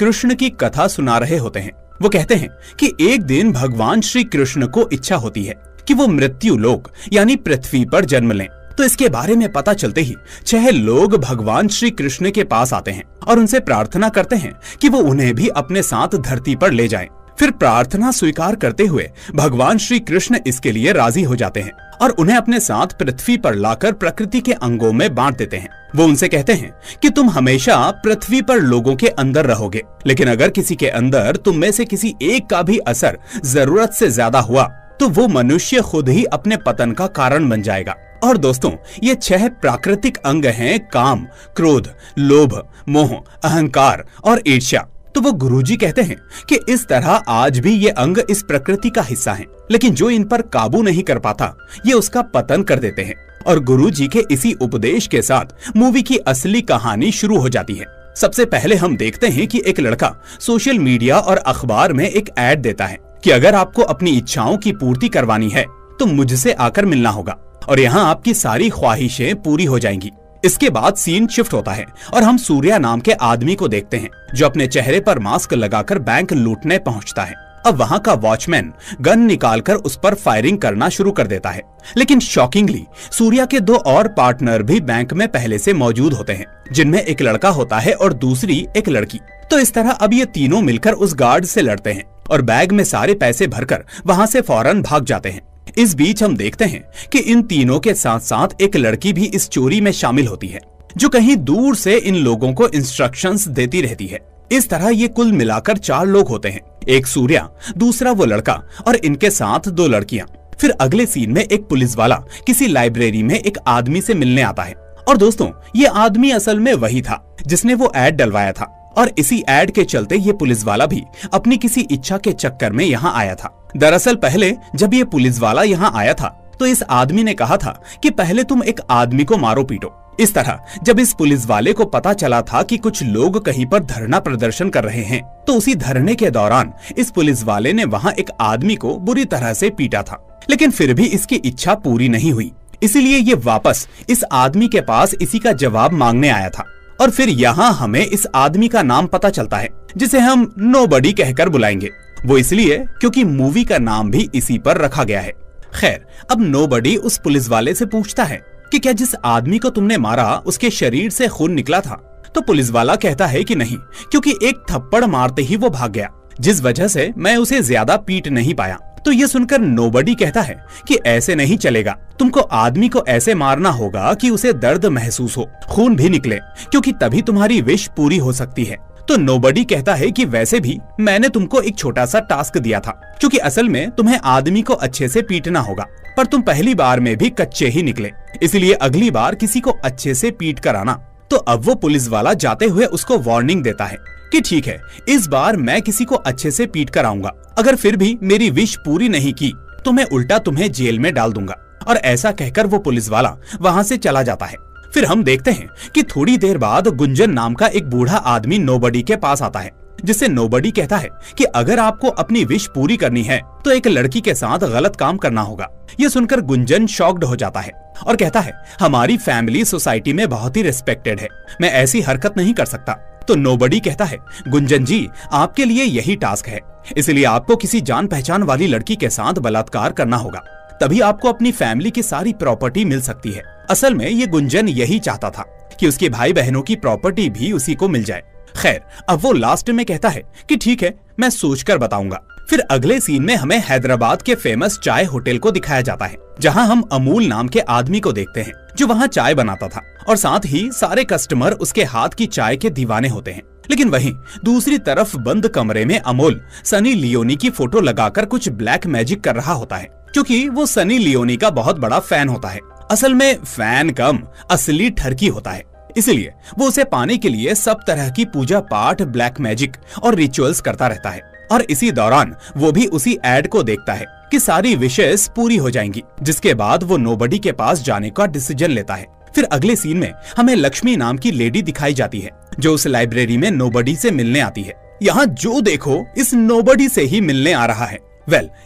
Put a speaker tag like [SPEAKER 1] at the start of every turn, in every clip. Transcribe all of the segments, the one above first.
[SPEAKER 1] कृष्ण की कथा सुना रहे होते हैं। वो कहते हैं कि एक दिन भगवान श्री कृष्ण को इच्छा होती है कि वो मृत्यु लोक यानी पृथ्वी पर जन्म लें। तो इसके बारे में पता चलते ही 6 लोग भगवान श्री कृष्ण के पास आते हैं और उनसे प्रार्थना करते हैं कि वो उन्हें भी अपने साथ धरती पर ले जाएं। फिर प्रार्थना स्वीकार करते हुए भगवान श्री कृष्ण इसके लिए राजी हो जाते हैं और उन्हें अपने साथ पृथ्वी पर लाकर प्रकृति के अंगों में बांट देते हैं। वो उनसे कहते हैं कि तुम हमेशा पृथ्वी पर लोगों के अंदर रहोगे, लेकिन अगर किसी के अंदर तुम में से किसी एक का भी असर जरूरत से ज्यादा हुआ तो वो मनुष्य खुद ही अपने पतन का कारण बन जाएगा। और दोस्तों, ये 6 प्राकृतिक अंग हैं काम, क्रोध, लोभ, मोह, अहंकार और ईर्ष्या। तो वो गुरुजी कहते हैं कि इस तरह आज भी ये अंग इस प्रकृति का हिस्सा हैं, लेकिन जो इन पर काबू नहीं कर पाता ये उसका पतन कर देते हैं। और गुरुजी के इसी उपदेश के साथ मूवी की असली कहानी शुरू हो जाती है। सबसे पहले हम देखते हैं कि एक लड़का सोशल मीडिया और अखबार में एक ऐड देता है कि अगर आपको अपनी इच्छाओं की पूर्ति करवानी है तो मुझसे आकर मिलना होगा और यहाँ आपकी सारी ख्वाहिशें पूरी हो जाएंगी। इसके बाद सीन शिफ्ट होता है और हम सूर्या नाम के आदमी को देखते हैं जो अपने चेहरे पर मास्क लगाकर बैंक लूटने पहुंचता है। अब वहां का वॉचमैन गन निकालकर उस पर फायरिंग करना शुरू कर देता है, लेकिन शॉकिंगली सूर्या के 2 और पार्टनर भी बैंक में पहले से मौजूद होते हैं, जिनमें एक लड़का होता है और दूसरी एक लड़की। तो इस तरह अब ये तीनों मिलकर उस गार्ड से लड़ते हैं और बैग में सारे पैसे भरकर वहां से फौरन भाग जाते हैं। इस बीच हम देखते हैं कि इन तीनों के साथ साथ एक लड़की भी इस चोरी में शामिल होती है, जो कहीं दूर से इन लोगों को इंस्ट्रक्शंस देती रहती है। इस तरह ये कुल मिलाकर 4 लोग होते हैं, एक सूर्या, दूसरा वो लड़का और इनके साथ 2 लड़कियां। फिर अगले सीन में एक पुलिस वाला किसी लाइब्रेरी में एक आदमी से मिलने आता है। और दोस्तों, ये आदमी असल में वही था जिसने वो ऐड डलवाया था और इसी ऐड के चलते ये पुलिस वाला भी अपनी किसी इच्छा के चक्कर में यहाँ आया था। दरअसल पहले जब ये पुलिस वाला यहाँ आया था तो इस आदमी ने कहा था कि पहले तुम एक आदमी को मारो पीटो। इस तरह जब इस पुलिस वाले को पता चला था कि कुछ लोग कहीं पर धरना प्रदर्शन कर रहे हैं, तो उसी धरने के दौरान इस पुलिस वाले ने वहाँ एक आदमी को बुरी तरह से पीटा था, लेकिन फिर भी इसकी इच्छा पूरी नहीं हुई। इसीलिए ये वापस इस आदमी के पास इसी का जवाब मांगने आया था। और फिर यहाँ हमें इस आदमी का नाम पता चलता है जिसे हम नोबडी कहकर बुलाएंगे। वो इसलिए क्योंकि मूवी का नाम भी इसी पर रखा गया है। खैर, अब नोबडी उस पुलिस वाले से पूछता है कि क्या जिस आदमी को तुमने मारा उसके शरीर से खून निकला था? तो पुलिस वाला कहता है कि नहीं, क्योंकि एक थप्पड़ मारते ही वो भाग गया, जिस वजह से मैं उसे ज्यादा पीट नहीं पाया। तो ये सुनकर नोबडी कहता है कि ऐसे नहीं चलेगा, तुमको आदमी को ऐसे मारना होगा कि उसे दर्द महसूस हो, खून भी निकले, क्योंकि तभी तुम्हारी विश पूरी हो सकती है। तो नोबडी कहता है कि वैसे भी मैंने तुमको एक छोटा सा टास्क दिया था, क्योंकि असल में तुम्हें आदमी को अच्छे से पीटना होगा, पर तुम पहली बार में भी कच्चे ही निकले, इसलिए अगली बार किसी को अच्छे से पीट कर आना। तो अब वो पुलिस वाला जाते हुए उसको वार्निंग देता है कि ठीक है, इस बार मैं किसी को अच्छे से पीट कर आऊंगा, अगर फिर भी मेरी विश पूरी नहीं की तो मैं उल्टा तुम्हें जेल में डाल दूंगा। और ऐसा कहकर वो पुलिस वाला वहाँ से चला जाता है। फिर हम देखते हैं कि थोड़ी देर बाद गुंजन नाम का एक बूढ़ा आदमी नोबडी के पास आता है, जिससे नोबडी कहता है कि अगर आपको अपनी विश पूरी करनी है तो एक लड़की के साथ गलत काम करना होगा। ये सुनकर गुंजन शॉक्ड हो जाता है और कहता है, हमारी फैमिली सोसाइटी में बहुत ही रिस्पेक्टेड है, मैं ऐसी हरकत नहीं कर सकता। तो नोबडी कहता है, गुंजन जी, आपके लिए यही टास्क है, इसलिए आपको किसी जान पहचान वाली लड़की के साथ बलात्कार करना होगा, तभी आपको अपनी फैमिली की सारी प्रॉपर्टी मिल सकती है। असल में ये गुंजन यही चाहता था कि उसके भाई बहनों की प्रॉपर्टी भी उसी को मिल जाए। खैर, अब वो लास्ट में कहता है कि ठीक है, मैं सोचकर बताऊंगा। फिर अगले सीन में हमें हैदराबाद के फेमस चाय होटल को दिखाया जाता है, जहां हम अमूल नाम के आदमी को देखते हैं जो वहां चाय बनाता था और साथ ही सारे कस्टमर उसके हाथ की चाय के दीवाने होते हैं। लेकिन वहीं दूसरी तरफ बंद कमरे में अमोल सनी लियोनी की फोटो लगाकर कुछ ब्लैक मैजिक कर रहा होता है, क्योंकि वो सनी लियोनी का बहुत बड़ा फैन होता है। असल में फैन कम असली ठरकी होता है, इसलिए वो उसे पाने के लिए सब तरह की पूजा पाठ, ब्लैक मैजिक और रिचुअल्स करता रहता है। और इसी दौरान वो भी उसी एड को देखता है कि सारी विशेष पूरी हो जाएंगी, जिसके बाद वो नोबडी के पास जाने का डिसीजन लेता है। फिर अगले सीन में हमें लक्ष्मी नाम की लेडी दिखाई जाती है जो उस लाइब्रेरी में नोबडी से मिलने आती है। यहाँ जो देखो इस नोबडी से ही मिलने आ रहा है।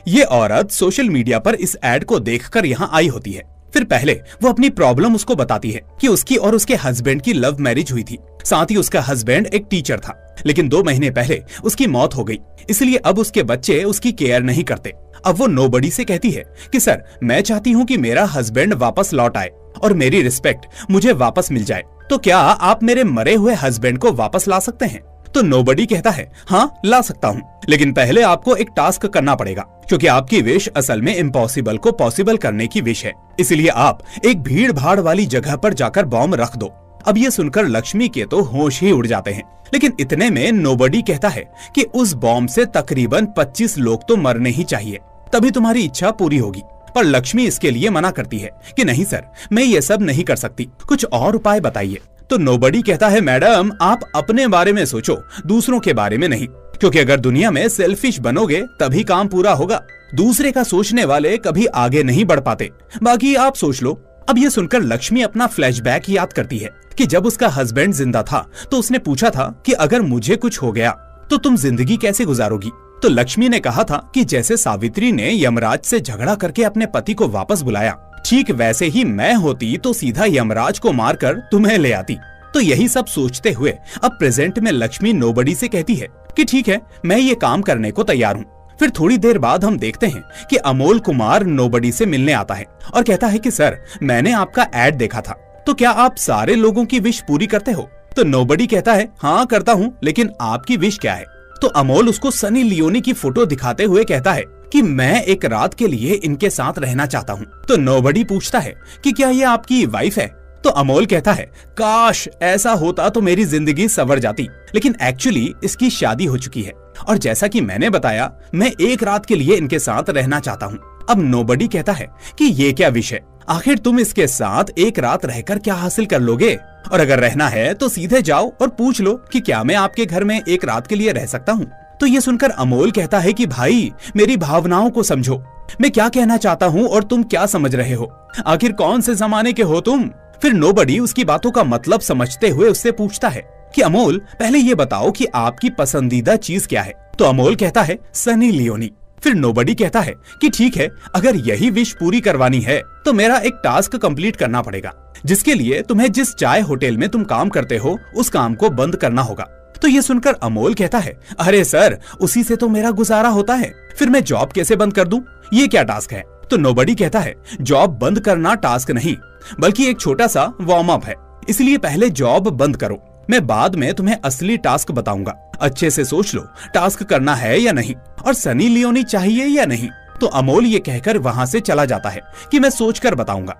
[SPEAKER 1] ये औरत सोशल मीडिया पर इस एड को देखकर यहाँ आई होती है फिर पहले वो अपनी प्रॉब्लम उसको बताती है कि उसकी और उसके हस्बैंड की लव मैरिज हुई थी। साथ ही उसका हस्बैंड एक टीचर था, लेकिन 2 महीने पहले उसकी मौत हो गई, इसलिए अब उसके बच्चे उसकी केयर नहीं करते। अब वो नोबडी से कहती है कि सर, मैं चाहती हूँ कि मेरा हस्बैंड वापस लौट आए और मेरी रिस्पेक्ट मुझे वापस मिल जाए। तो क्या आप मेरे मरे हुए हस्बैंड को वापस ला सकते हैं? तो नोबडी कहता है, हाँ ला सकता हूँ, लेकिन पहले आपको एक टास्क करना पड़ेगा, क्योंकि आपकी विश असल में इम्पॉसिबल को पॉसिबल करने की विश है। इसलिए आप एक भीड़ भाड़ वाली जगह पर जाकर बॉम्ब रख दो। अब ये सुनकर लक्ष्मी के तो होश ही उड़ जाते हैं, लेकिन इतने में नोबडी कहता है कि उस बॉम्ब से तकरीबन 25 लोग तो मरने ही चाहिए, तभी तुम्हारी इच्छा पूरी होगी। पर लक्ष्मी इसके लिए मना करती है कि नहीं सर, मैं ये सब नहीं कर सकती, कुछ और उपाय बताइए। तो नोबडी कहता है, मैडम आप अपने बारे में सोचो, दूसरों के बारे में नहीं, क्योंकि अगर दुनिया में सेल्फिश बनोगे तभी काम पूरा होगा। दूसरे का सोचने वाले कभी आगे नहीं बढ़ पाते, बाकी आप सोच लो। अब ये सुनकर लक्ष्मी अपना फ्लैशबैक याद करती है कि जब उसका हस्बैंड जिंदा था तो उसने पूछा था कि अगर मुझे कुछ हो गया तो तुम जिंदगी कैसे गुजारोगी। तो लक्ष्मी ने कहा था कि जैसे सावित्री ने यमराज से झगड़ा करके अपने पति को वापस बुलाया, ठीक वैसे ही मैं होती तो सीधा यमराज को मारकर तुम्हें ले आती। तो यही सब सोचते हुए अब प्रेजेंट में लक्ष्मी नोबडी से कहती है कि ठीक है, मैं ये काम करने को तैयार हूँ। फिर थोड़ी देर बाद हम देखते हैं कि अमोल कुमार नोबडी से मिलने आता है और कहता है कि सर, मैंने आपका एड देखा था, तो क्या आप सारे लोगों की विश पूरी करते हो? तो नोबडी कहता है, हाँ करता हूँ, लेकिन आपकी विश क्या है? तो अमोल उसको सनी लियोनी की फोटो दिखाते हुए कहता है कि मैं एक रात के लिए इनके साथ रहना चाहता हूँ। तो नोबडी पूछता है कि क्या ये आपकी वाइफ है? तो अमोल कहता है, काश ऐसा होता तो मेरी जिंदगी संवर जाती, लेकिन एक्चुअली इसकी शादी हो चुकी है और जैसा कि मैंने बताया, मैं एक रात के लिए इनके साथ रहना चाहता हूँ। अब नोबडी कहता है कि ये क्या विश है? आखिर तुम इसके साथ एक रात रहकर क्या हासिल कर लोगे? और अगर रहना है तो सीधे जाओ और पूछ लो कि क्या मैं आपके घर में एक रात के लिए रह सकता हूँ। तो ये सुनकर अमोल कहता है कि भाई, मेरी भावनाओं को समझो, मैं क्या कहना चाहता हूँ और तुम क्या समझ रहे हो, आखिर कौन से जमाने के हो तुम? फिर नोबडी उसकी बातों का मतलब समझते हुए उससे पूछता है कि अमोल, पहले ये बताओ कि आपकी पसंदीदा चीज क्या है? तो अमोल कहता है, सनी लियोनी। फिर नोबडी कहता है कि ठीक है, अगर यही विश पूरी करवानी है तो मेरा एक टास्क कंप्लीट करना पड़ेगा, जिसके लिए तुम्हें जिस चाय होटल में तुम काम करते हो उस काम को बंद करना होगा। तो ये सुनकर अमोल कहता है, अरे सर, उसी से तो मेरा गुजारा होता है, फिर मैं जॉब कैसे बंद कर दूं? ये क्या टास्क है? तो नोबडी कहता है, जॉब बंद करना टास्क नहीं, बल्कि एक छोटा सा वार्म अप है, इसलिए पहले जॉब बंद करो, मैं बाद में तुम्हें असली टास्क बताऊंगा। अच्छे से सोच लो, टास्क करना है या नहीं, और सनी लियोनी चाहिए या नहीं। तो अमोल ये कहकर वहां से चला जाता है कि मैं सोचकर बताऊंगा।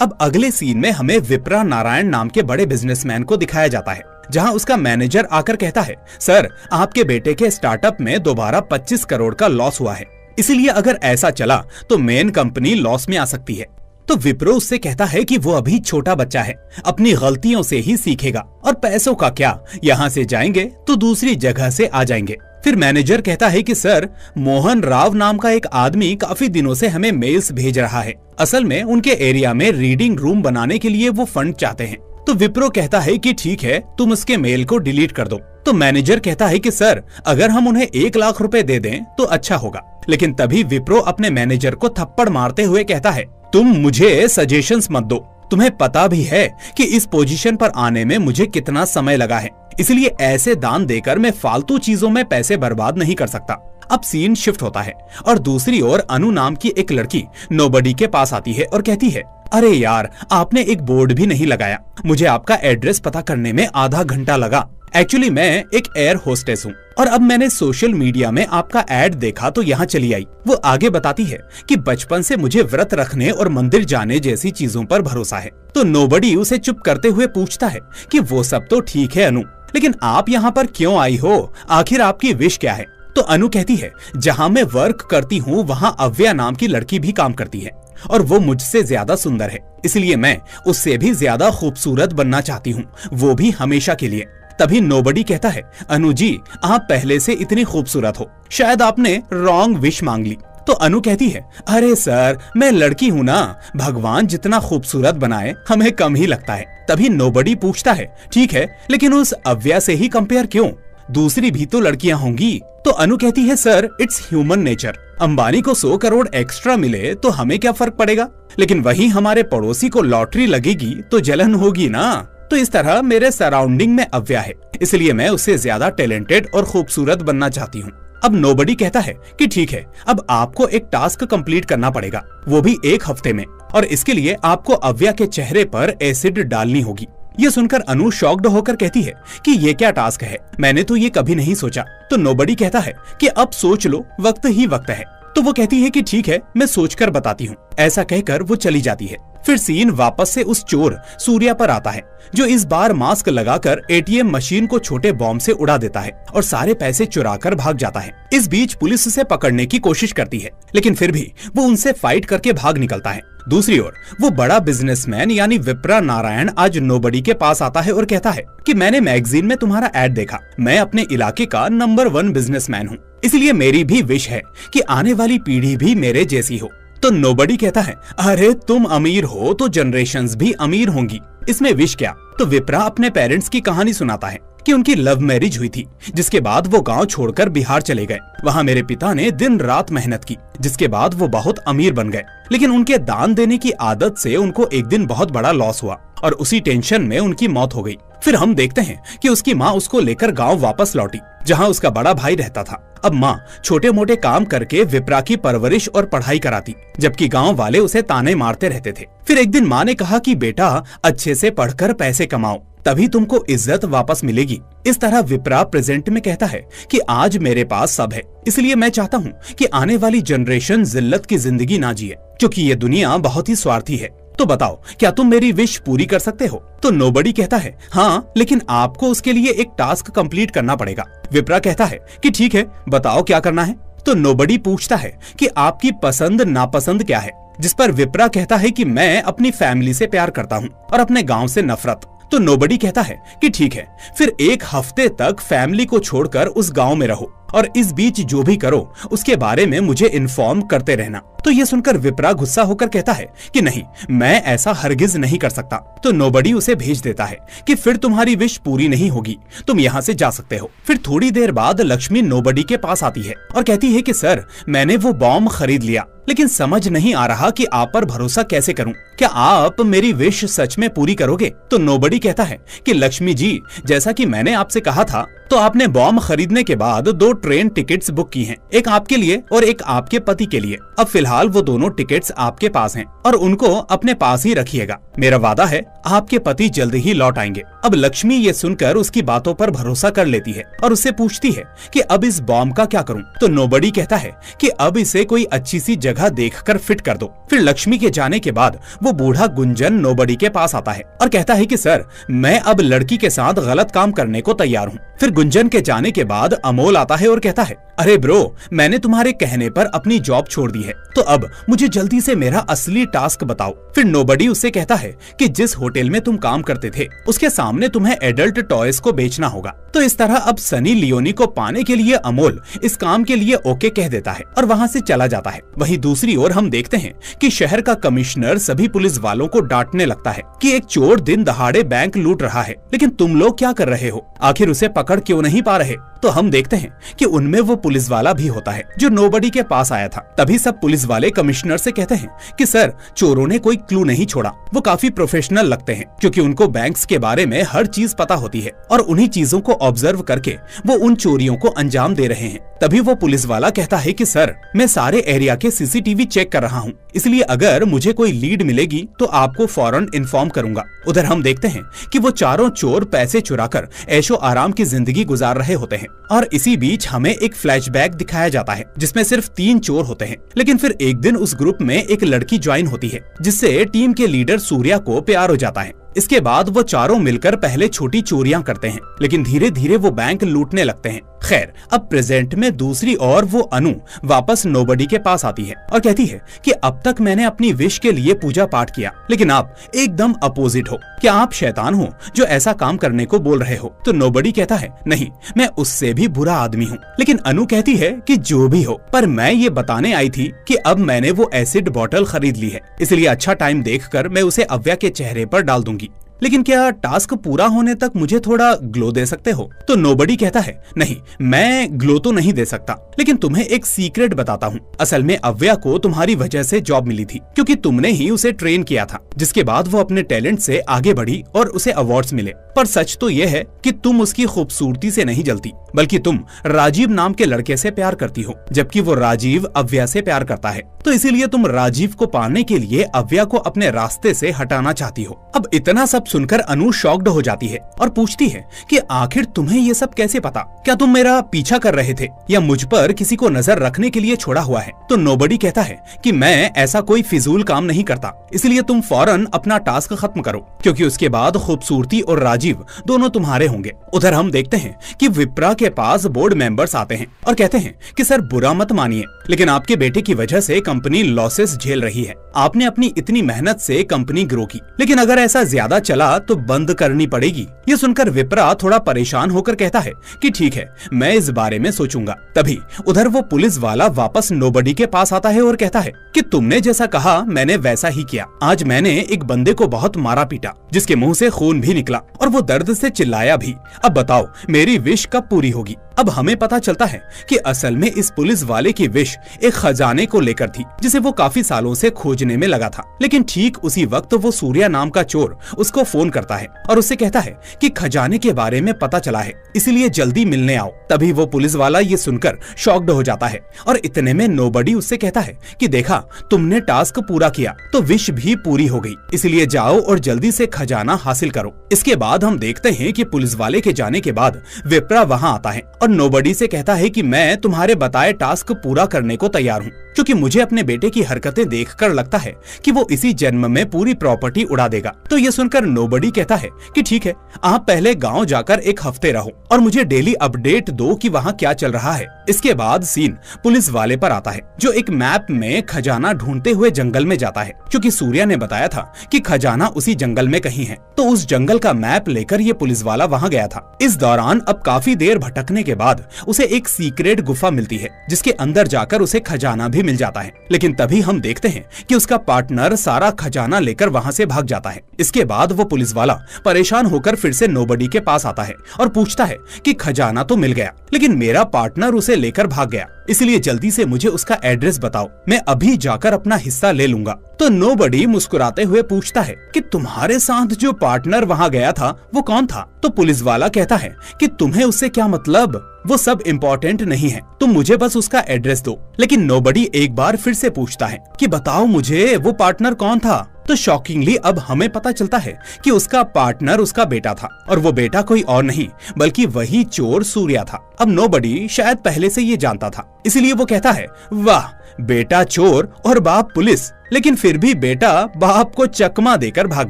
[SPEAKER 1] अब अगले सीन में हमें विप्रा नारायण नाम के बड़े बिजनेसमैन को दिखाया जाता है, जहां उसका मैनेजर आकर कहता है, सर, आपके बेटे के स्टार्टअप में दोबारा 25 करोड़ का लॉस हुआ है, इसीलिए अगर ऐसा चला तो मेन कंपनी लॉस में आ सकती है। तो विप्रो उससे कहता है कि वो अभी छोटा बच्चा है, अपनी गलतियों से ही सीखेगा, और पैसों का क्या, यहाँ से जाएंगे तो दूसरी जगह से आ जाएंगे। फिर मैनेजर कहता है कि सर, मोहन राव नाम का एक आदमी काफी दिनों से हमें मेल्स भेज रहा है, असल में उनके एरिया में रीडिंग रूम बनाने के लिए वो फंड चाहते हैं। तो विप्रो कहता है कि ठीक है, तुम उसके मेल को डिलीट कर दो। तो मैनेजर कहता है कि सर, अगर हम उन्हें 1 लाख रुपए दे दें तो अच्छा होगा, लेकिन तभी विप्रो अपने मैनेजर को थप्पड़ मारते हुए कहता है, तुम मुझे सजेशंस मत दो, तुम्हें पता भी है कि इस पोजीशन पर आने में मुझे कितना समय लगा है, इसलिए ऐसे दान देकर मैं फालतू चीजों में पैसे बर्बाद नहीं कर सकता। अब सीन शिफ्ट होता है और दूसरी ओर अनु नाम की एक लड़की नोबडी के पास आती है और कहती है, अरे यार, आपने एक बोर्ड भी नहीं लगाया, मुझे आपका एड्रेस पता करने में आधा घंटा लगा। एक्चुअली मैं एक एयर होस्टेस हूँ और अब मैंने सोशल मीडिया में आपका एड देखा तो यहाँ चली आई। वो आगे बताती है कि बचपन से मुझे व्रत रखने और मंदिर जाने जैसी चीजों पर भरोसा है। तो नोबडी उसे चुप करते हुए पूछता है कि वो सब तो ठीक है अनु, लेकिन आप यहाँ पर क्यों आई हो, आखिर आपकी विश क्या है? तो अनु कहती है, जहाँ मैं वर्क करती हूँ वहाँ अव्या नाम की लड़की भी काम करती है और वो मुझसे ज्यादा सुंदर है, इसलिए मैं उससे भी ज्यादा खूबसूरत बनना चाहती हूँ, वो भी हमेशा के लिए। तभी नोबडी कहता है, अनु जी, आप पहले से इतनी खूबसूरत हो, शायद आपने रॉन्ग विश मांग ली। तो अनु कहती है, अरे सर, मैं लड़की हूँ ना, भगवान जितना खूबसूरत बनाए हमें कम ही लगता है। तभी नोबडी पूछता है, ठीक है, लेकिन उस अव्या से ही कंपेयर क्यों? दूसरी भी तो लड़कियां होंगी। तो अनु कहती है sir it's human nature, Ambani को 100 करोड़ एक्स्ट्रा मिले तो हमें क्या फर्क पड़ेगा, लेकिन वहीं हमारे पड़ोसी को लॉटरी लगेगी तो जलन होगी ना। तो इस तरह मेरे सराउंडिंग में अव्या है, इसलिए मैं उससे ज्यादा टैलेंटेड और खूबसूरत बनना चाहती हूँ। अब नोबडी कहता है कि ठीक है, अब आपको एक टास्क कंप्लीट करना पड़ेगा, वो भी 1 हफ्ते में, और इसके लिए आपको अव्या के चेहरे पर एसिड डालनी होगी। ये सुनकर अनु शॉक्ड होकर कहती है कि ये क्या टास्क है, मैंने तो ये कभी नहीं सोचा। तो नोबडी कहता है कि अब सोच लो, वक्त ही वक्त है। तो वो कहती है कि ठीक है, मैं सोचकर बताती हूँ। ऐसा कहकर वो चली जाती है। फिर सीन वापस से उस चोर सूर्या पर आता है, जो इस बार मास्क लगाकर एटीएम मशीन को छोटे बॉम्ब से उड़ा देता है और सारे पैसे चुराकर भाग जाता है। इस बीच पुलिस उसे पकड़ने की कोशिश करती है, लेकिन फिर भी वो उनसे फाइट करके भाग निकलता है। दूसरी ओर वो बड़ा बिजनेसमैन यानी विप्रा नारायण आज नोबडी के पास आता है और कहता है कि मैंने मैगजीन में तुम्हारा एड देखा, मैं अपने इलाके का नंबर 1 बिजनेसमैन हूँ, इसलिए मेरी भी विश है कि आने वाली पीढ़ी भी मेरे जैसी हो। तो नोबडी कहता है अरे तुम अमीर हो तो जनरेशंस भी अमीर होंगी, इसमें विश क्या। तो विप्रा अपने पेरेंट्स की कहानी सुनाता है कि उनकी लव मैरिज हुई थी, जिसके बाद वो गांव छोड़कर बिहार चले गए। वहां मेरे पिता ने दिन रात मेहनत की, जिसके बाद वो बहुत अमीर बन गए, लेकिन उनके दान देने की आदत से उनको एक दिन बहुत बड़ा लॉस हुआ और उसी टेंशन में उनकी मौत हो गई। फिर हम देखते हैं कि उसकी माँ उसको लेकर गांव वापस लौटी, जहां उसका बड़ा भाई रहता था। अब माँ छोटे मोटे काम करके विप्रा की परवरिश और पढ़ाई कराती, जबकि गांव वाले उसे ताने मारते रहते थे। फिर एक दिन माँ ने कहा कि बेटा अच्छे से पढ़कर पैसे कमाओ, तभी तुमको इज्जत वापस मिलेगी। इस तरह विप्रा प्रेजेंट में कहता है कि आज मेरे पास सब है, इसलिए मैं चाहता हूँ कि आने वाली जनरेशन जिल्लत की जिंदगी ना जिए, क्योंकि ये दुनिया बहुत ही स्वार्थी है। तो बताओ क्या तुम मेरी विश पूरी कर सकते हो। तो नोबडी कहता है हाँ, लेकिन आपको उसके लिए एक टास्क कंप्लीट करना पड़ेगा। विप्रा कहता है कि ठीक है, बताओ क्या करना है। तो नोबडी पूछता है कि आपकी पसंद नापसंद क्या है, जिस पर विप्रा कहता है कि मैं अपनी फैमिली से प्यार करता हूँ और अपने गाँव से नफरत। तो नोबडी कहता है कि ठीक है, फिर 1 हफ्ते तक फैमिली को छोड़कर उस गांव में रहो और इस बीच जो भी करो उसके बारे में मुझे इन्फॉर्म करते रहना। तो ये सुनकर विप्रा गुस्सा होकर कहता है कि नहीं, मैं ऐसा हरगिज नहीं कर सकता। तो नोबडी उसे भेज देता है कि फिर तुम्हारी विश पूरी नहीं होगी, तुम यहाँ से जा सकते हो। फिर थोड़ी देर बाद लक्ष्मी नोबडी के पास आती है और कहती है कि सर मैंने वो बॉम्ब खरीद लिया, लेकिन समझ नहीं आ रहा कि आप पर भरोसा कैसे करूं, क्या आप मेरी विश सच में पूरी करोगे। तो नोबडी कहता है कि लक्ष्मी जी, जैसा कि मैंने आपसे कहा था, तो आपने बॉम्ब खरीदने के बाद 2 ट्रेन टिकट्स बुक की हैं, एक आपके लिए और एक आपके पति के लिए। अब फिलहाल वो दोनों टिकट्स आपके पास हैं और उनको अपने पास ही रखिएगा। मेरा वादा है आपके पति जल्द ही लौट आएंगे। अब लक्ष्मी ये सुनकर उसकी बातों पर भरोसा कर लेती है और उससे पूछती है कि अब इस बॉम्ब का क्या करूं। तो नोबडी कहता है कि अब इसे कोई अच्छी सी जगह देखकर फिट कर दो। फिर लक्ष्मी के जाने के बाद वो बूढ़ा गुंजन नोबडी के पास आता है और कहता है कि सर मैं अब लड़की के साथ गलत काम करने को तैयार हूँ। फिर गुंजन के जाने के बाद अमोल आता है और कहता है अरे ब्रो, मैंने तुम्हारे कहने पर अपनी जॉब छोड़ दी है, तो अब मुझे जल्दी से मेरा असली टास्क बताओ। फिर नोबडी उससे कहता है कि जिस होटल में तुम काम करते थे उसके सामने तुम्हें एडल्ट टॉयज को बेचना होगा। तो इस तरह अब सनी लियोनी को पाने के लिए अमोल इस काम के लिए ओके कह देता है और वहाँ से चला जाता है। वहीं दूसरी ओर हम देखते हैं कि शहर का कमिश्नर सभी पुलिस वालों को डांटने लगता है कि एक चोर दिन दहाड़े बैंक लूट रहा है, लेकिन तुम लोग क्या कर रहे हो, आखिर उसे पकड़ क्यों नहीं पा रहे। तो हम देखते हैं कि उनमें वो पुलिस वाला भी होता है जो नोबडी के पास आया था। तभी सब पुलिस वाले कमिश्नर से कहते हैं कि सर चोरों ने कोई क्लू नहीं छोड़ा, वो काफी प्रोफेशनल लगते हैं क्योंकि उनको बैंक्स के बारे में हर चीज पता होती है और उन्हीं चीजों को ऑब्जर्व करके वो उन चोरियों को अंजाम दे रहे हैं। तभी वो पुलिस वाला कहता है कि सर मैं सारे एरिया के सीसीटीवी चेक कर रहा हूँ, इसलिए अगर मुझे कोई लीड मिलेगी तो आपको फौरन इन्फॉर्म करूंगा। उधर हम देखते हैं कि वो चारों चोर पैसे चुराकर ऐशो आराम की जिंदगी गुजार रहे होते हैं और इसी बीच हमें एक फ्लैशबैक दिखाया जाता है जिसमें सिर्फ 3 चोर होते हैं। लेकिन फिर एक दिन उस ग्रुप में एक लड़की ज्वाइन होती है जिससे टीम के लीडर सूर्या को प्यार हो जाता है। इसके बाद वो चारों मिलकर पहले छोटी चोरियां करते हैं, लेकिन धीरे धीरे वो बैंक लूटने लगते हैं। खैर अब प्रेजेंट में दूसरी ओर वो अनु वापस नोबडी के पास आती है और कहती है कि अब तक मैंने अपनी विश के लिए पूजा पाठ किया, लेकिन आप एकदम अपोजिट हो, क्या आप शैतान हो जो ऐसा काम करने को बोल रहे हो। तो नोबडी कहता है नहीं, मैं उससे भी बुरा आदमी हूँ। लेकिन अनु कहती है कि जो भी हो, पर मैं ये बताने आई थी कि अब मैंने वो एसिड बॉटल खरीद ली है, इसलिए अच्छा टाइम देखकर मैं उसे अव्या के चेहरे पर डाल दूंगी। लेकिन क्या टास्क पूरा होने तक मुझे थोड़ा ग्लो दे सकते हो? तो नोबडी कहता है, नहीं, मैं ग्लो तो नहीं दे सकता, लेकिन तुम्हें एक सीक्रेट बताता हूँ। असल में अव्या को तुम्हारी वजह से जॉब मिली थी, क्योंकि तुमने ही उसे ट्रेन किया था, जिसके बाद वो अपने टैलेंट से आगे बढ़ी और उसे अवार्ड्स मिले। पर सच तो ये है कि तुम उसकी खूबसूरती से नहीं जलती, बल्कि तुम राजीव नाम के लड़के से प्यार करती हो, जबकि वो राजीव अव्या से प्यार करता है। तो इसीलिए तुम राजीव को पाने के लिए अव्या को अपने रास्ते से हटाना चाहती हो। अब इतना सब सुनकर अनु शॉक्ड हो जाती है और पूछती है कि आखिर तुम्हें ये सब कैसे पता? क्या तुम मेरा पीछा कर रहे थे या मुझ पर किसी को नजर रखने के लिए छोड़ा हुआ है? तो नोबडी कहता है कि मैं ऐसा कोई फिजूल काम नहीं करता, इसलिए तुम फौरन अपना टास्क खत्म करो, क्योंकि उसके बाद खूबसूरती और राजीव दोनों तुम्हारे होंगे। उधर हम देखते हैं कि विप्रा के पास बोर्ड मेंबर्स आते हैं और कहते हैं कि सर बुरा मत मानिए, लेकिन आपके बेटे की वजह से कंपनी लॉसेस झेल रही है। आपने अपनी इतनी मेहनत से कंपनी ग्रो की, लेकिन अगर ऐसा ज्यादा चला तो बंद करनी पड़ेगी। ये सुनकर विप्रा थोड़ा परेशान होकर कहता है कि ठीक है, मैं इस बारे में सोचूंगा। तभी उधर वो पुलिस वाला वापस नोबडी के पास आता है और कहता है कि तुमने जैसा कहा मैंने वैसा ही किया। आज मैंने एक बंदे को बहुत मारा पीटा, जिसके मुंह से खून भी निकला और वो दर्द से चिल्लाया भी। अब बताओ मेरी विश कब पूरी होगी? अब हमें पता चलता है कि असल में इस पुलिस वाले की विश एक खजाने को लेकर थी, जिसे वो काफी सालों से खोजने में लगा था। लेकिन ठीक उसी वक्त वो सूर्या नाम का चोर उसको फोन करता है और उससे कहता है कि खजाने के बारे में पता चला है, इसलिए जल्दी मिलने आओ। तभी वो पुलिस वाला ये सुनकर शॉक्ड हो जाता है और इतने में नोबडी उससे कहता है कि देखा, तुमने टास्क पूरा किया तो विश भी पूरी हो गई, इसलिए जाओ और जल्दी से खजाना हासिल करो। इसके बाद हम देखते हैं कि पुलिस वाले के जाने के बाद विप्रा वहाँ आता है और नोबडी से कहता है कि मैं तुम्हारे बताए टास्क पूरा करने को तैयार हूँ, क्योंकि मुझे अपने बेटे की हरकतें देखकर लगता है कि वो इसी जन्म में पूरी प्रॉपर्टी उड़ा देगा। तो ये सुनकर नोबडी कहता है कि ठीक है, आप पहले गांव जाकर एक हफ्ते रहो और मुझे डेली अपडेट दो कि वहाँ क्या चल रहा है। इसके बाद सीन पुलिस वाले पर आता है, जो एक मैप में खजाना ढूंढते हुए जंगल में जाता है, क्योंकि सूर्या ने बताया था कि खजाना उसी जंगल में कहीं है। तो उस जंगल का मैप लेकर ये पुलिस वाला वहाँ गया था। इस दौरान अब काफी देर भटकने के बाद उसे एक सीक्रेट गुफा मिलती है, जिसके अंदर जाकर उसे खजाना भी मिल जाता है। लेकिन तभी हम देखते हैं कि उसका पार्टनर सारा खजाना लेकर वहाँ से भाग जाता है। इसके बाद वो पुलिस वाला परेशान होकर फिर से नोबडी के पास आता है और पूछता है कि खजाना तो मिल गया, लेकिन मेरा पार्टनर उसे लेकर भाग गया, इसलिए जल्दी से मुझे उसका एड्रेस बताओ, मैं अभी जाकर अपना हिस्सा ले लूंगा। तो नोबडी मुस्कुराते हुए पूछता है कि तुम्हारे साथ जो पार्टनर वहाँ गया था वो कौन था? तो पुलिस वाला कहता है कि तुम्हें उससे क्या मतलब, वो सब इम्पोर्टेंट नहीं है, तुम मुझे बस उसका एड्रेस दो। लेकिन नोबडी एक बार फिर से पूछता है कि बताओ मुझे वो पार्टनर कौन था? तो शॉकिंगली अब हमें पता चलता है कि उसका पार्टनर उसका बेटा था, और वो बेटा कोई और नहीं बल्कि वही चोर सूर्या था। अब नोबडी शायद पहले से ये जानता था, इसलिए वो कहता है वाह, बेटा चोर और बाप पुलिस, लेकिन फिर भी बेटा बाप को चकमा देकर भाग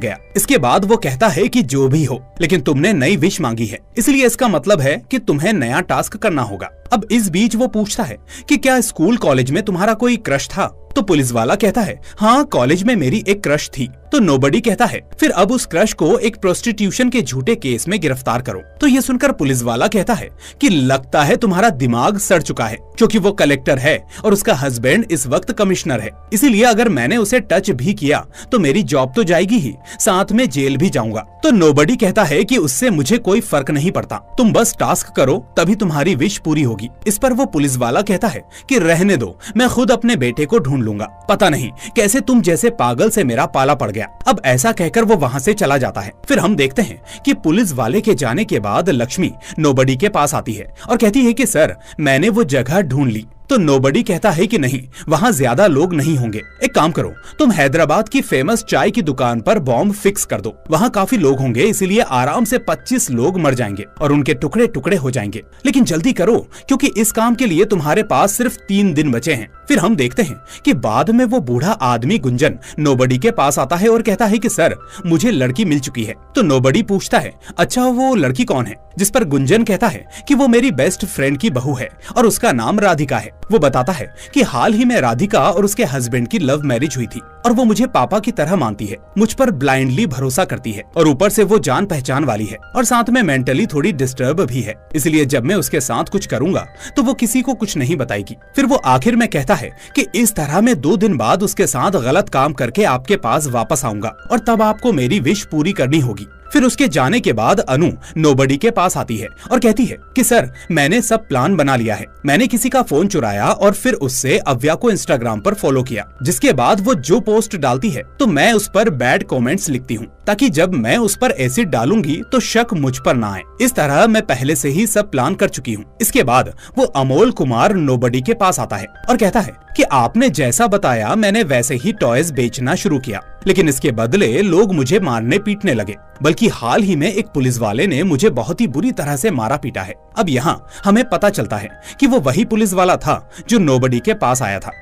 [SPEAKER 1] गया। इसके बाद वो कहता है कि जो भी हो, लेकिन तुमने नई विश मांगी है, इसलिए इसका मतलब है कि तुम्हें नया टास्क करना होगा। अब इस बीच वो पूछता है कि क्या स्कूल कॉलेज में तुम्हारा कोई क्रश था? तो पुलिस वाला कहता है हाँ, कॉलेज में मेरी एक क्रश थी। तो नोबडी कहता है फिर अब उस क्रश को एक प्रोस्टिट्यूशन के झूठे केस में गिरफ्तार करो। तो ये सुनकर पुलिस वाला कहता है कि लगता है तुम्हारा दिमाग सड़ चुका है, क्योंकि वो कलेक्टर है और उसका हस्बैंड इस वक्त कमिश्नर है, इसीलिए अगर मैंने उसे टच भी किया तो मेरी जॉब तो जाएगी ही, साथ में जेल भी जाऊंगा। तो नोबडी कहता है कि उससे मुझे कोई फर्क नहीं पड़ता, तुम बस टास्क करो तभी तुम्हारी विश पूरी होगी। इस पर वो पुलिस वाला कहता है कि रहने दो, मैं खुद अपने बेटे को ढूंढ लूंगा, पता नहीं कैसे तुम जैसे पागल से मेरा पाला पड़ गया। अब ऐसा कहकर वो वहाँ से चला जाता है। फिर हम देखते हैं कि पुलिस वाले के जाने के बाद लक्ष्मी नोबडी के पास आती है और कहती है कि सर, मैंने वो जगह ढूंढ ली। तो नोबडी कहता है कि नहीं, वहाँ ज्यादा लोग नहीं होंगे, एक काम करो, तुम हैदराबाद की फेमस चाय की दुकान पर बॉम्ब फिक्स कर दो, वहाँ काफी लोग होंगे, इसलिए आराम से 25 लोग मर जाएंगे और उनके टुकड़े टुकड़े हो जाएंगे। लेकिन जल्दी करो, क्योंकि इस काम के लिए तुम्हारे पास सिर्फ 3 दिन बचे हैं। फिर हम देखते हैं कि बाद में वो बूढ़ा आदमी गुंजन नोबडी के पास आता है और कहता है कि सर, मुझे लड़की मिल चुकी है। तो नोबडी पूछता है अच्छा, वो लड़की कौन है? जिस पर गुंजन कहता है कि वो मेरी बेस्ट फ्रेंड की बहू है और उसका नाम राधिका है। वो बताता है कि हाल ही में राधिका और उसके हस्बैंड की लव मैरिज हुई थी और वो मुझे पापा की तरह मानती है, मुझ पर ब्लाइंडली भरोसा करती है और ऊपर से वो जान पहचान वाली है और साथ में मेंटली थोड़ी डिस्टर्ब भी है, इसलिए जब मैं उसके साथ कुछ करूंगा तो वो किसी को कुछ नहीं बताएगी। फिर वो आखिर में कहता है कि इस तरह मैं 2 दिन बाद उसके साथ गलत काम करके आपके पास वापस आऊंगा और तब आपको मेरी विश पूरी करनी होगी। फिर उसके जाने के बाद अनु नोबडी के पास आती है और कहती है कि सर, मैंने सब प्लान बना लिया है। मैंने किसी का फोन चुराया और फिर उससे अव्या को इंस्टाग्राम पर फॉलो किया, जिसके बाद वो जो पोस्ट डालती है तो मैं उस पर बैड कमेंट्स लिखती हूँ, ताकि जब मैं उस पर एसिड डालूंगी तो शक मुझ पर ना आए। इस तरह मैं पहले से ही सब प्लान कर चुकी हूँ। इसके बाद वो अमोल कुमार नोबडी के पास आता है और कहता है कि आपने जैसा बताया मैंने वैसे ही टॉयज बेचना शुरू किया, लेकिन इसके बदले लोग मुझे मारने पीटने लगे। बल्कि हाल ही में एक पुलिस वाले ने मुझे बहुत ही बुरी तरह से मारा पीटा है। अब यहाँ हमें पता चलता है कि वो वही पुलिस वाला था जो नोबडी के पास आया था।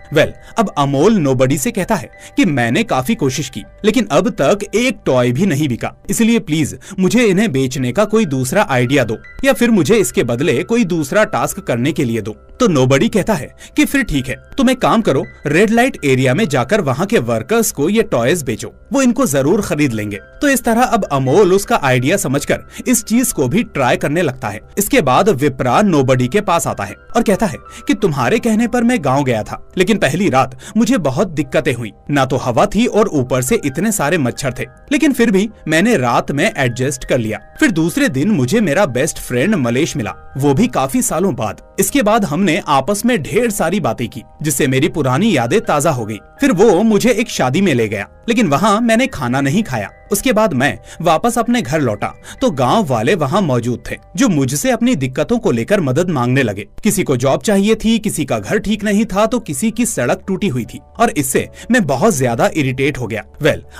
[SPEAKER 1] अब अमोल नोबडी से कहता है कि मैंने काफी कोशिश की, लेकिन अब तक एक टॉय भी नहीं बिका, इसलिए प्लीज मुझे इन्हें बेचने का कोई दूसरा आइडिया दो, या फिर मुझे इसके बदले कोई दूसरा टास्क करने के लिए दो। तो नोबडी कहता है कि फिर ठीक है, तुम एक काम करो, रेड लाइट एरिया में जाकर वहाँ के वर्कर्स को ये टॉयज बेचो, वो इनको जरूर खरीद लेंगे। तो इस तरह अब अमोल उसका आइडिया समझकर इस चीज को भी ट्राई करने लगता है। इसके बाद विप्रा नोबडी के पास आता है और कहता है कि तुम्हारे कहने पर मैं गाँव गया था, लेकिन पहली रात मुझे बहुत दिक्कतें हुई, ना तो हवा थी और ऊपर से इतने सारे मच्छर थे, लेकिन फिर भी मैंने रात में एडजस्ट कर लिया। फिर दूसरे दिन मुझे मेरा बेस्ट फ्रेंड मलेश मिला, वो भी काफी सालों बाद। इसके बाद हमने आपस में ढेर सारी बातें की, जिससे मेरी पुरानी यादें ताजा हो गई। फिर वो मुझे एक शादी में ले गया, लेकिन वहाँ मैंने खाना नहीं खाया। उसके बाद मैं वापस अपने घर लौटा तो गांव वाले वहाँ मौजूद थे, जो मुझसे अपनी दिक्कतों को लेकर मदद मांगने लगे। किसी को जॉब चाहिए थी, किसी का घर ठीक नहीं था, तो किसी की सड़क टूटी हुई थी, और इससे मैं बहुत ज्यादा इरिटेट हो गया।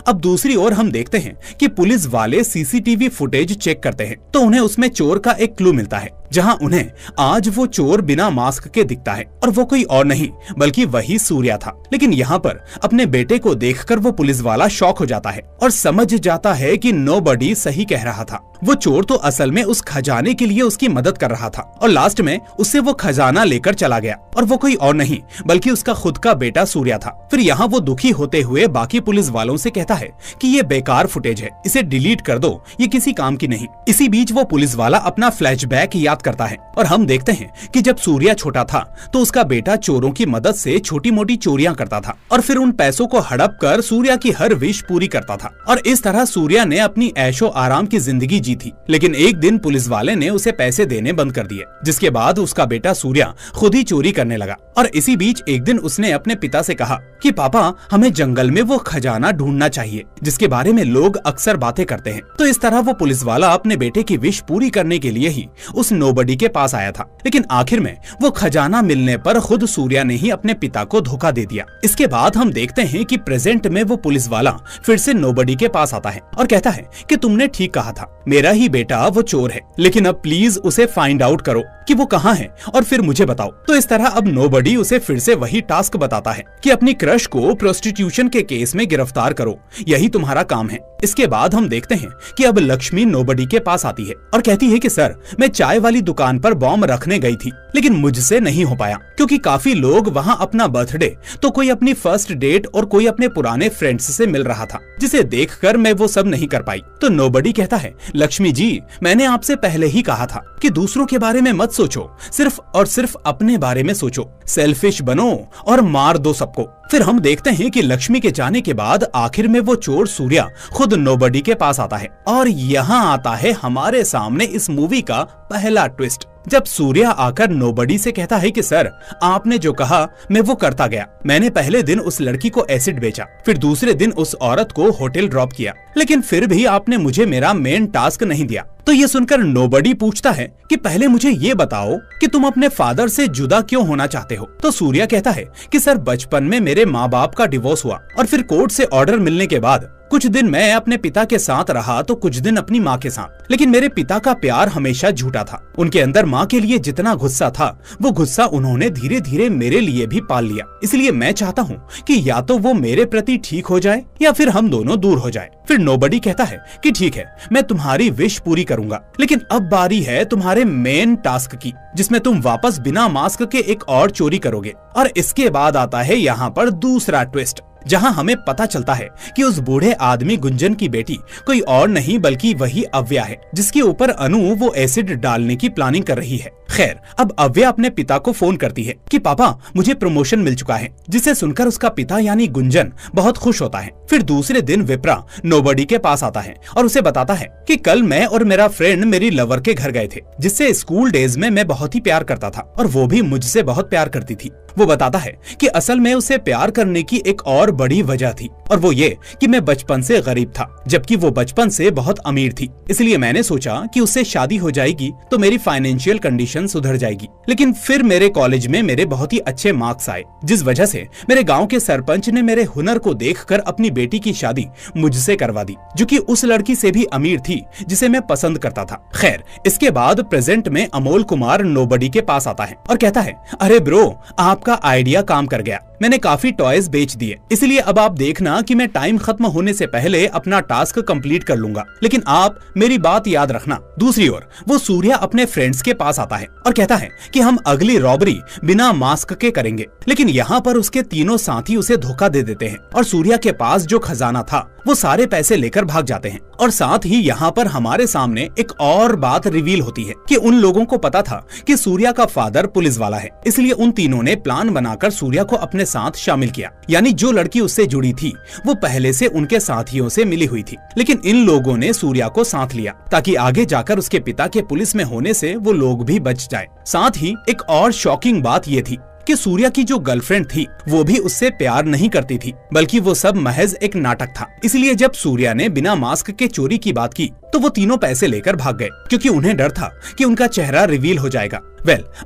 [SPEAKER 1] अब दूसरी ओर हम देखते हैं कि पुलिस वाले सीसीटीवी फुटेज चेक करते हैं, तो उन्हें उसमें चोर का एक क्लू मिलता है, जहां उन्हें आज वो चोर बिना मास्क के दिखता है, और वो कोई और नहीं बल्कि वही सूर्या था। लेकिन यहाँ पर अपने बेटे को देखकर वो पुलिस वाला शॉक हो जाता है और समझ जाता है कि नोबडी सही कह रहा था। वो चोर तो असल में उस खजाने के लिए उसकी मदद कर रहा था, और लास्ट में उससे वो खजाना लेकर चला गया, और वो कोई और नहीं बल्कि उसका खुद का बेटा सूर्या था। फिर यहाँ वो दुखी होते हुए बाकी पुलिस वालों से कहता है कि ये बेकार फुटेज है, इसे डिलीट कर दो, ये किसी काम की नहीं। इसी बीच वो पुलिस वाला अपना फ्लैशबैक याद करता है, और हम देखते हैं कि जब सूर्या छोटा था तो उसका बेटा चोरों की मदद से छोटी मोटी चोरियां करता था, और फिर उन पैसों को हड़प कर सूर्या की हर विश पूरी करता था, और इस तरह सूर्या ने अपनी ऐशो आराम की जिंदगी जी थी। लेकिन एक दिन पुलिस वाले ने उसे पैसे देने बंद कर दिए, जिसके बाद उसका बेटा सूर्या खुद ही चोरी करने लगा। और इसी बीच एक दिन उसने अपने पिता से कहा कि पापा, हमें जंगल में वो खजाना ढूंढना चाहिए जिसके बारे में लोग अक्सर बातें करते हैं। तो इस तरह वो पुलिस वाला अपने बेटे की विश पूरी करने के लिए ही उस नोबडी के पास आया था, लेकिन आखिर में वो खजाना मिलने पर खुद सूर्या ने ही अपने पिता को धोखा दे दिया। इसके बाद हम देखते हैं कि प्रेजेंट में वो पुलिस वाला फिर से नोबडी के पास आता है और कहता है कि तुमने ठीक कहा था, मेरा ही बेटा वो चोर है, लेकिन अब प्लीज उसे फाइंड आउट करो कि वो कहाँ है और फिर मुझे बताओ। तो इस तरह अब नोबडी उसे फिर से वही टास्क बताता है कि अपनी क्रश को प्रोस्टिट्यूशन के केस में गिरफ्तार करो, यही तुम्हारा काम है। इसके बाद हम देखते हैं कि अब लक्ष्मी नोबडी के पास आती है और कहती है कि सर, मैं चाय वाली दुकान पर बॉम्ब रखने गई थी, लेकिन मुझसे नहीं हो पाया क्योंकि काफी लोग वहाँ अपना बर्थडे, तो कोई अपनी फर्स्ट डेट और कोई अपने पुराने फ्रेंड्स से मिल रहा था, जिसे देखकर मैं वो सब नहीं कर पाई। तो नोबडी कहता है, लक्ष्मी जी, मैंने आपसे पहले ही कहा था कि दूसरों के बारे में मत सोचो, सिर्फ और सिर्फ अपने बारे में सोचो, सेल्फिश बनो और मार दो सबको। फिर हम देखते हैं कि लक्ष्मी के जाने के बाद आखिर में वो चोर सूर्या खुद नोबडी के पास आता है, और यहाँ आता है हमारे सामने इस मूवी का पहला ट्विस्ट, जब सूर्या आकर नोबडी से कहता है कि सर, आपने जो कहा मैं वो करता गया। मैंने पहले दिन उस लड़की को एसिड बेचा, फिर दूसरे दिन उस औरत को होटल ड्रॉप किया, लेकिन फिर भी आपने मुझे मेरा मेन टास्क नहीं दिया। तो ये सुनकर नोबडी पूछता है कि पहले मुझे ये बताओ कि तुम अपने फादर से जुदा क्यों होना चाहते हो। तो सूर्या कहता है कि सर, बचपन में मेरे माँ बाप का डिवोर्स हुआ और फिर कोर्ट से ऑर्डर मिलने के बाद कुछ दिन मैं अपने पिता के साथ रहा तो कुछ दिन अपनी माँ के साथ, लेकिन मेरे पिता का प्यार हमेशा झूठा था। उनके अंदर माँ के लिए जितना गुस्सा था वो गुस्सा उन्होंने धीरे धीरे मेरे लिए भी पाल लिया। इसलिए मैं चाहता हूँ कि या तो वो मेरे प्रति ठीक हो जाए या फिर हम दोनों दूर हो जाए। फिर नोबडी कहता है कि ठीक है, मैं तुम्हारी विश पूरी करूंगा, लेकिन अब बारी है तुम्हारे मेन टास्क की, जिसमें तुम वापस बिना मास्क के एक और चोरी करोगे। और इसके बाद आता है यहाँ पर दूसरा ट्विस्ट, जहाँ हमें पता चलता है कि उस बूढ़े आदमी गुंजन की बेटी कोई और नहीं बल्कि वही अव्या है, जिसके ऊपर अनु वो एसिड डालने की प्लानिंग कर रही है। खैर, अब अव्या अपने पिता को फोन करती है कि पापा मुझे प्रमोशन मिल चुका है, जिसे सुनकर उसका पिता यानी गुंजन बहुत खुश होता है। फिर दूसरे दिन विप्रा नोबडी के पास आता है और उसे बताता है कि कल मैं और मेरा फ्रेंड मेरी लवर के घर गए थे, जिससे स्कूल डेज में मैं बहुत ही प्यार करता था और वो भी मुझसे बहुत प्यार करती थी। वो बताता है कि असल में उसे प्यार करने की एक और बड़ी वजह थी, और वो ये कि मैं बचपन से गरीब था, जबकि वो बचपन से बहुत अमीर थी। इसलिए मैंने सोचा कि उससे शादी हो जाएगी तो मेरी फाइनेंशियल कंडीशन सुधर जाएगी। लेकिन फिर मेरे कॉलेज में मेरे बहुत ही अच्छे मार्क्स आए, जिस वजह से मेरे गांव के सरपंच ने मेरे हुनर को देखकर अपनी बेटी की शादी मुझसे करवा दी, जो कि उस लड़की से भी अमीर थी जिसे मैं पसंद करता था। खैर, इसके बाद प्रेजेंट में अमोल कुमार नोबडी के पास आता है और कहता है, अरे ब्रो, आपका आइडिया काम कर गया। मैंने काफी टॉयज बेच दिए, इसलिए अब आप देखना कि मैं टाइम खत्म होने से पहले अपना टास्क कंप्लीट कर लूंगा। लेकिन आप मेरी बात याद रखना। दूसरी ओर वो सूर्या अपने फ्रेंड्स के पास आता है और कहता है कि हम अगली रॉबरी बिना मास्क के करेंगे। लेकिन यहाँ पर उसके तीनों साथी उसे धोखा दे देते हैं और सूर्या के पास जो खजाना था वो सारे पैसे लेकर भाग जाते हैं। और साथ ही यहाँ पर हमारे सामने एक और बात रिवील होती है कि उन लोगों को पता था कि सूर्या का फादर पुलिस वाला है, इसलिए उन तीनों ने प्लान बनाकर सूर्या को अपने साथ शामिल किया। यानी जो लड़की उससे जुड़ी थी वो पहले से उनके साथियों से मिली हुई थी, लेकिन इन लोगों ने सूर्या को साथ लिया ताकि आगे जाकर उसके पिता के पुलिस में होने से वो लोग भी बच जाए। साथ ही एक और शॉकिंग बात ये थी कि सूर्या की जो गर्लफ्रेंड थी वो भी उससे प्यार नहीं करती थी, बल्कि वो सब महज एक नाटक था। इसलिए जब सूर्या ने बिना मास्क के चोरी की बात की तो वो तीनों पैसे लेकर भाग गए, क्योंकि उन्हें डर था कि उनका चेहरा रिवील हो जाएगा।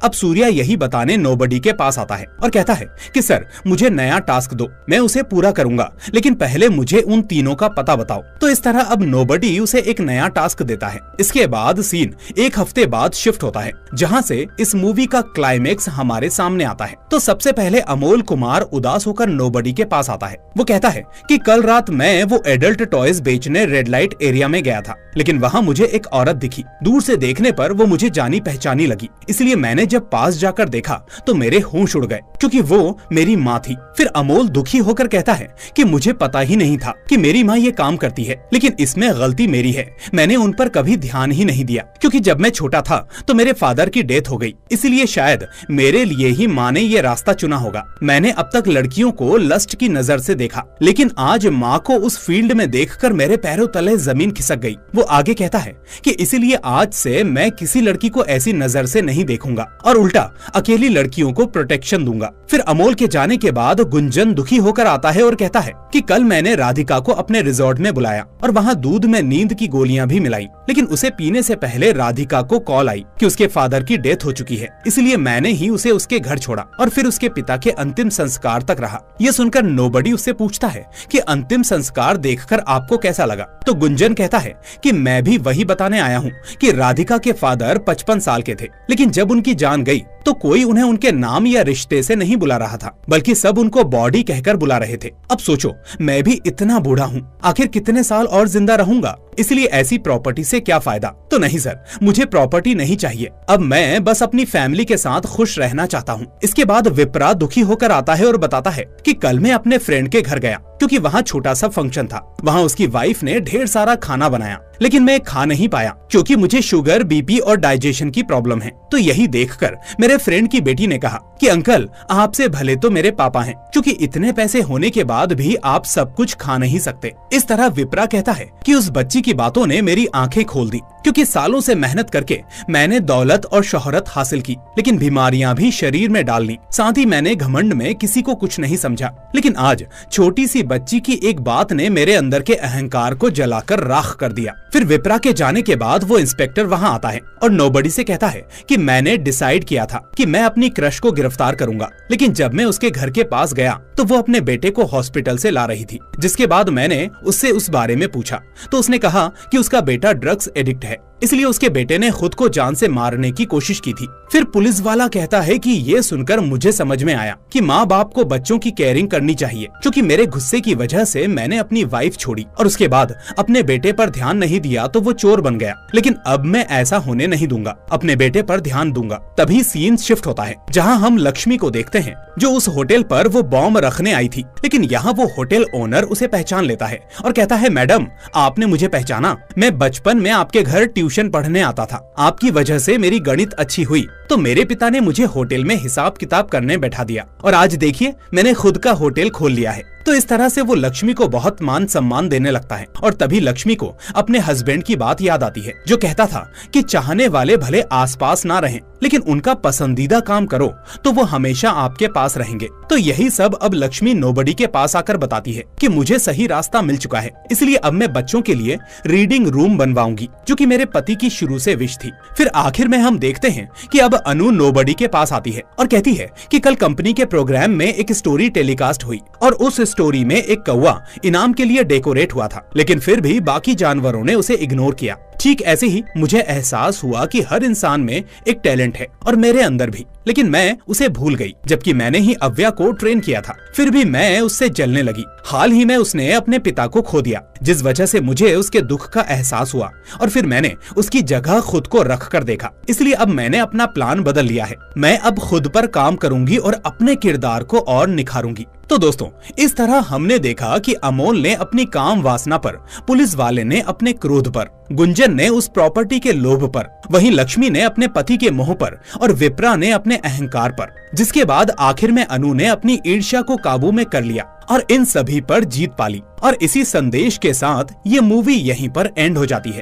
[SPEAKER 1] अब सूर्या यही बताने नोबडी के पास आता है और कहता है कि सर, मुझे नया टास्क दो, मैं उसे पूरा करूंगा, लेकिन पहले मुझे उन तीनों का पता बताओ। तो इस तरह अब नोबडी उसे एक नया टास्क देता है। इसके बाद सीन एक हफ्ते बाद शिफ्ट होता है, जहाँ से इस मूवी का क्लाइमेक्स हमारे सामने आता है। तो सबसे पहले अमोल कुमार उदास होकर नोबडी के पास आता है। वो कहता है कि कल रात मैं वो एडल्ट टॉयज बेचने रेड लाइट एरिया में गया था, लेकिन वहाँ मुझे एक औरत दिखी। दूर से देखने पर वो मुझे जानी पहचानी लगी, इसलिए मैंने जब पास जाकर देखा तो मेरे होश उड़ गए, क्योंकि वो मेरी माँ थी। फिर अमोल दुखी होकर कहता है कि मुझे पता ही नहीं था कि मेरी माँ ये काम करती है, लेकिन इसमें गलती मेरी है। मैंने उन पर कभी ध्यान ही नहीं दिया, क्योंकि जब मैं छोटा था तो मेरे फादर की डेथ हो गई, इसलिए शायद मेरे लिए ही माँ ने ये रास्ता चुना होगा। मैंने अब तक लड़कियों को लस्ट की नजर से देखा, लेकिन आज माँ को उस फील्ड में देखकर मेरे पैरों तले जमीन खिसक गई। वो आगे कहता है कि इसीलिए आज से मैं किसी लड़की को ऐसी नजर से नहीं देखूंगा और उल्टा अकेली लड़कियों को प्रोटेक्शन दूंगा। फिर अमोल के जाने के बाद गुंजन दुखी होकर आता है और कहता है कि कल मैंने राधिका को अपने रिजॉर्ट में बुलाया और वहाँ दूध में नींद की गोलियां भी मिलाई, लेकिन उसे पीने से पहले राधिका को कॉल आई कि उसके फादर की डेथ हो चुकी है, इसलिए मैंने ही उसे उसके घर छोड़ा और फिर उसके पिता के अंतिम संस्कार तक रहा। ये सुनकर नोबडी उससे पूछता है कि अंतिम संस्कार देखकर आपको कैसा लगा? तो गुंजन कहता है कि मैं भी वही बताने आया हूँ कि राधिका के फादर 55 साल के थे, लेकिन जब उनकी जान गई तो कोई उन्हें उनके नाम या रिश्ते से नहीं बुला रहा था, बल्कि सब उनको बॉडी कहकर बुला रहे थे। अब सोचो, मैं भी इतना बूढ़ा हूँ, आखिर कितने साल और जिंदा रहूंगा? इसलिए ऐसी प्रॉपर्टी से क्या फायदा? तो नहीं सर, मुझे प्रॉपर्टी नहीं चाहिए, अब मैं बस अपनी फैमिली के साथ खुश रहना चाहता हूँ। इसके बाद विप्रा दुखी होकर आता है और बताता है कि कल मैं अपने फ्रेंड के घर गया, क्योंकि वहाँ छोटा सा फंक्शन था। वहाँ उसकी वाइफ ने ढेर सारा खाना बनाया, लेकिन मैं खा नहीं पाया क्योंकि मुझे शुगर, बीपी और डाइजेशन की प्रॉब्लम है। तो यही देखकर मेरे फ्रेंड की बेटी ने कहा कि अंकल, आपसे भले तो मेरे पापा हैं, क्योंकि इतने पैसे होने के बाद भी आप सब कुछ खा नहीं सकते। इस तरह विप्रा कहता है कि उस बच्ची की बातों ने मेरी आंखें खोल दी, क्योंकि सालों से मेहनत करके मैंने दौलत और शोहरत हासिल की, लेकिन बीमारियां भी शरीर में डाल ली। साथ ही मैंने घमंड में किसी को कुछ नहीं समझा, लेकिन आज छोटी सी बच्ची की एक बात ने मेरे अंदर के अहंकार को जलाकर राख कर दिया। फिर विप्रा के जाने के बाद वो इंस्पेक्टर वहाँ आता है और नोबडी से कहता है कि मैंने डिसाइड किया था कि मैं अपनी क्रश को गिरफ्तार करूंगा, लेकिन जब मैं उसके घर के पास गया तो वो अपने बेटे को हॉस्पिटल से ला रही थी। जिसके बाद मैंने उससे उस बारे में पूछा तो उसने कहा कि उसका बेटा ड्रग्स एडिक्ट है इसलिए उसके बेटे ने खुद को जान से मारने की कोशिश की थी। फिर पुलिस वाला कहता है कि ये सुनकर मुझे समझ में आया कि माँ बाप को बच्चों की केयरिंग करनी चाहिए, क्योंकि मेरे गुस्से की वजह से मैंने अपनी वाइफ छोड़ी और उसके बाद अपने बेटे पर ध्यान नहीं दिया तो वो चोर बन गया। लेकिन अब मैं ऐसा होने नहीं दूंगा, अपने बेटे पर ध्यान दूंगा। तभी सीन शिफ्ट होता है, जहाँ हम लक्ष्मी को देखते हैं जो उस होटल पर वो बॉम्ब रखने आई थी। लेकिन यहाँ वो होटल ओनर उसे पहचान लेता है और कहता है, मैडम आपने मुझे पहचाना, मैं बचपन में आपके घर ट्यूशन पढ़ने आता था। आपकी वजह से मेरी गणित अच्छी हुई तो मेरे पिता ने मुझे होटल में हिसाब किताब करने बैठा दिया और आज देखिए मैंने खुद का होटल खोल लिया है। तो इस तरह से वो लक्ष्मी को बहुत मान सम्मान देने लगता है और तभी लक्ष्मी को अपने हस्बैंड की बात याद आती है जो कहता था कि चाहने वाले भले आसपास ना रहें, लेकिन उनका पसंदीदा काम करो तो वो हमेशा आपके पास रहेंगे। तो यही सब अब लक्ष्मी नोबडी के पास आकर बताती है कि मुझे सही रास्ता मिल चुका है, इसलिए अब मैं बच्चों के लिए रीडिंग रूम बनवाऊंगी, जो कि मेरे पति की शुरू से विश थी। फिर आखिर में हम देखते हैं कि अब अनु नोबडी के पास आती है और कहती है कि कल कंपनी के प्रोग्राम में एक स्टोरी टेलीकास्ट हुई और उस स्टोरी में एक कौवा इनाम के लिए डेकोरेट हुआ था, लेकिन फिर भी बाकी जानवरों ने उसे इग्नोर किया। ठीक ऐसे ही मुझे एहसास हुआ कि हर इंसान में एक टैलेंट है और मेरे अंदर भी, लेकिन मैं उसे भूल गई, जबकि मैंने ही अव्या को ट्रेन किया था। फिर भी मैं उससे जलने लगी। हाल ही में उसने अपने पिता को खो दिया, जिस वजह से मुझे उसके दुख का एहसास हुआ और फिर मैंने उसकी जगह खुद को रख कर देखा। इसलिए अब मैंने अपना प्लान बदल लिया है। मैं अब खुद पर काम करूंगी और अपने किरदार को और निखारूंगी। तो दोस्तों, इस तरह हमने देखा कि अमोल ने अपनी काम वासना पर, पुलिस वाले ने अपने क्रोध पर, गुंजन ने उस प्रॉपर्टी के लोभ पर, वहीं लक्ष्मी ने अपने पति के मोह पर और विप्रा ने अपने अहंकार पर, जिसके बाद आखिर में अनु ने अपनी ईर्ष्या को काबू में कर लिया और इन सभी पर जीत पाली। और इसी संदेश के साथ ये मूवी यहीं पर एंड हो जाती है।